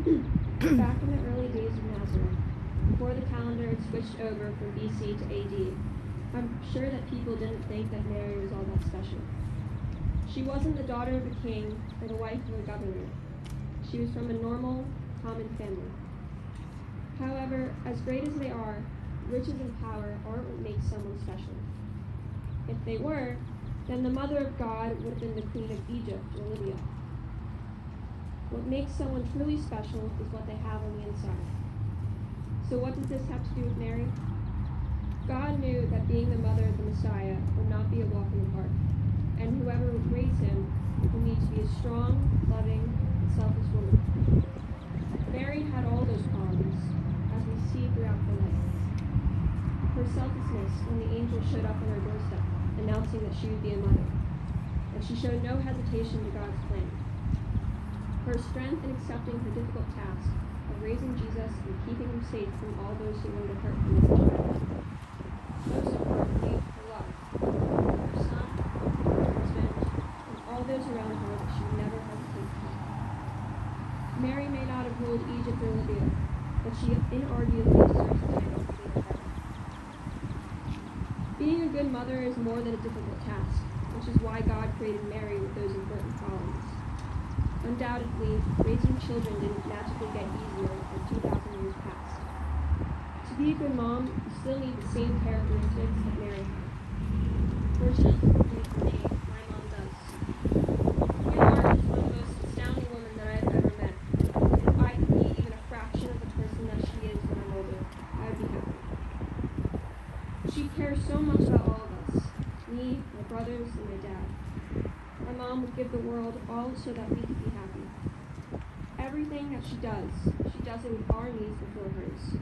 Back in the early days of Nazareth, before the calendar had switched over from BC to AD, I'm sure that people didn't think that Mary was all that special. She wasn't the daughter of a king or the wife of a governor. She was from a normal, common family. However, as great as they are, riches and power aren't what makes someone special. If they were, then the mother of God would have been the queen of Egypt or Libya. What makes someone truly special is what they have on the inside. So what does this have to do with Mary? God knew that being the mother of the Messiah would not be a walk in the park, and whoever would raise him would need to be a strong, loving, and selfless woman. Mary had all those qualities, as we see throughout her life. Her selflessness when the angel showed up on her doorstep, announcing that she would be a mother, and she showed no hesitation to God's plan. Her strength in accepting her difficult task of raising Jesus and keeping him safe from all those who wanted to hurt him as a child. Most importantly, her love, her son, her husband, and all those around her that she would never hesitate to help. Mary may not have ruled Egypt or Libya, but she inarguably deserves the title of Queen of Heaven. Being a good mother is more than a difficult task, which is why God created Mary with those important qualities. Undoubtedly, raising children didn't magically get easier as 2,000 years passed. To be a good mom, you still need the same characteristics that Mary had. Fortunately for me, my mom does. Here Martin is one of the most astounding women that I've ever met. If I could be even a fraction of the person that she is when I'm older, I would be happy. She cares so much about all of us, me, my brothers, and my dad. My mom would give the world all so that we could be happy. Everything that she does it with our needs before hers.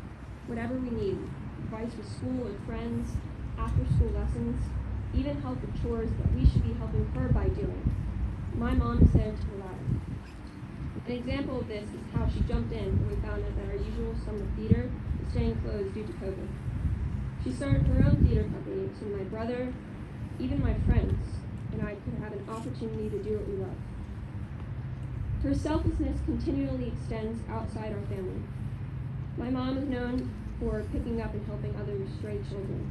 Whatever we need, advice with school or friends, after-school lessons, even help with chores that we should be helping her by doing. My mom is there to provide. An example of this is how she jumped in when we found out that our usual summer theater is staying closed due to COVID. She started her own theater company so my brother, even my friends, and I could have an opportunity to do what we love. Her selflessness continually extends outside our family. My mom is known for picking up and helping other stray children.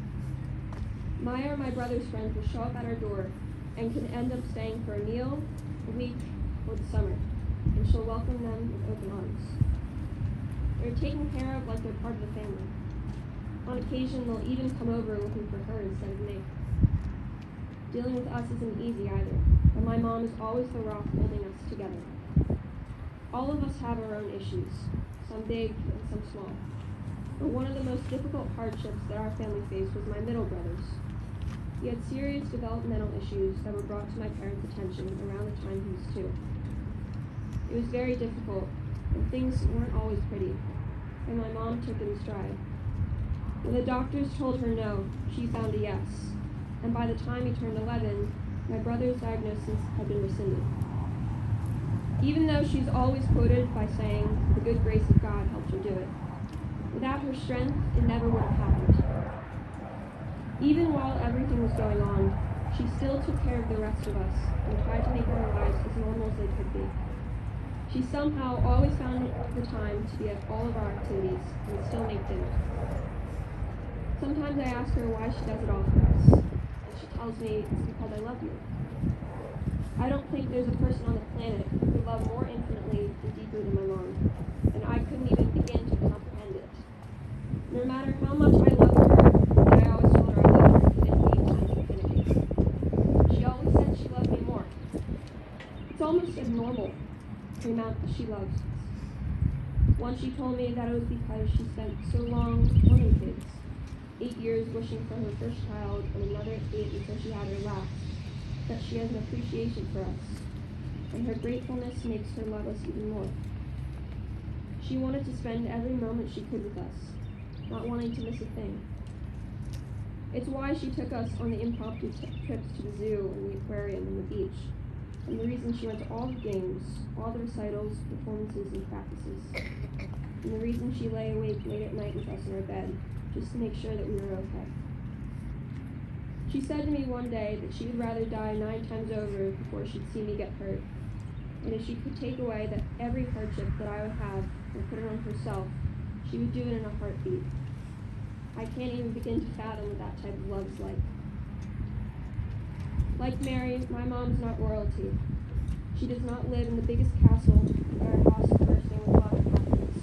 Maya, my brother's friends, will show up at our door and can end up staying for a meal, a week, or the summer, and she'll welcome them with open arms. They're taken care of like they're part of the family. On occasion, they'll even come over looking for her instead of me. Dealing with us isn't easy either, but my mom is always the rock holding us together. All of us have our own issues, some big and some small. But one of the most difficult hardships that our family faced was my middle brother's. He had serious developmental issues that were brought to my parents' attention around the time he was 2. It was very difficult, and things weren't always pretty, and my mom took it in stride. When the doctors told her no, she found a yes. And by the time he turned 11, my brother's diagnosis had been rescinded. Even though she's always quoted by saying, "The good grace of God helped her do it," without her strength, it never would have happened. Even while everything was going on, she still took care of the rest of us and tried to make our lives as normal as they could be. She somehow always found the time to be at all of our activities and still make dinner. Sometimes I ask her why she does it all for us. She tells me it's because I love you. I don't think there's a person on the planet who could love more infinitely and deeply than my mom, and I couldn't even begin to comprehend it. No matter how much I love her, and I always told her I loved her to infinity. She always said she loved me more. It's almost abnormal, the amount that she loves us. Once she told me that it was because she spent so long wanting kids. 8 years wishing for her first child and another 8 until she had her last, that she has an appreciation for us, and her gratefulness makes her love us even more. She wanted to spend every moment she could with us, not wanting to miss a thing. It's why she took us on the impromptu trips to the zoo and the aquarium and the beach, and the reason she went to all the games, all the recitals, performances, and practices, and the reason she lay awake late at night with us in our bed, just to make sure that we were okay. She said to me one day that she would rather die 9 times over before she'd see me get hurt. And if she could take away every hardship that I would have and put it on herself, she would do it in a heartbeat. I can't even begin to fathom what that type of love is like. Like Mary, my mom's not royalty. She does not live in the biggest castle, but our house is bursting with love and happiness.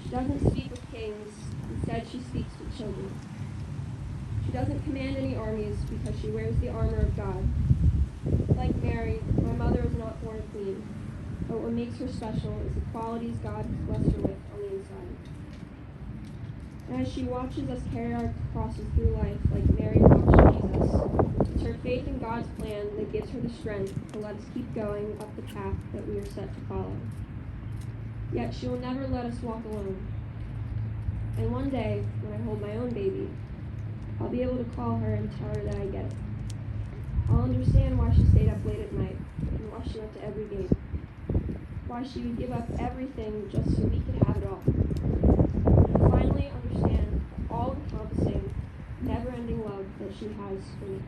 She doesn't speak with kings. Instead, she speaks with children. She doesn't command any armies because she wears the armor of God. Like Mary, my mother is not born a queen, but what makes her special is the qualities God has blessed her with on the inside. And as she watches us carry our crosses through life like Mary watched Jesus, it's her faith in God's plan that gives her the strength to let us keep going up the path that we are set to follow. Yet she will never let us walk alone. And one day, when I hold my own baby, I'll be able to call her and tell her that I get it. I'll understand why she stayed up late at night and why she went to every game. Why she would give up everything just so we could have it all. And finally understand the all-encompassing, never-ending love that she has for me.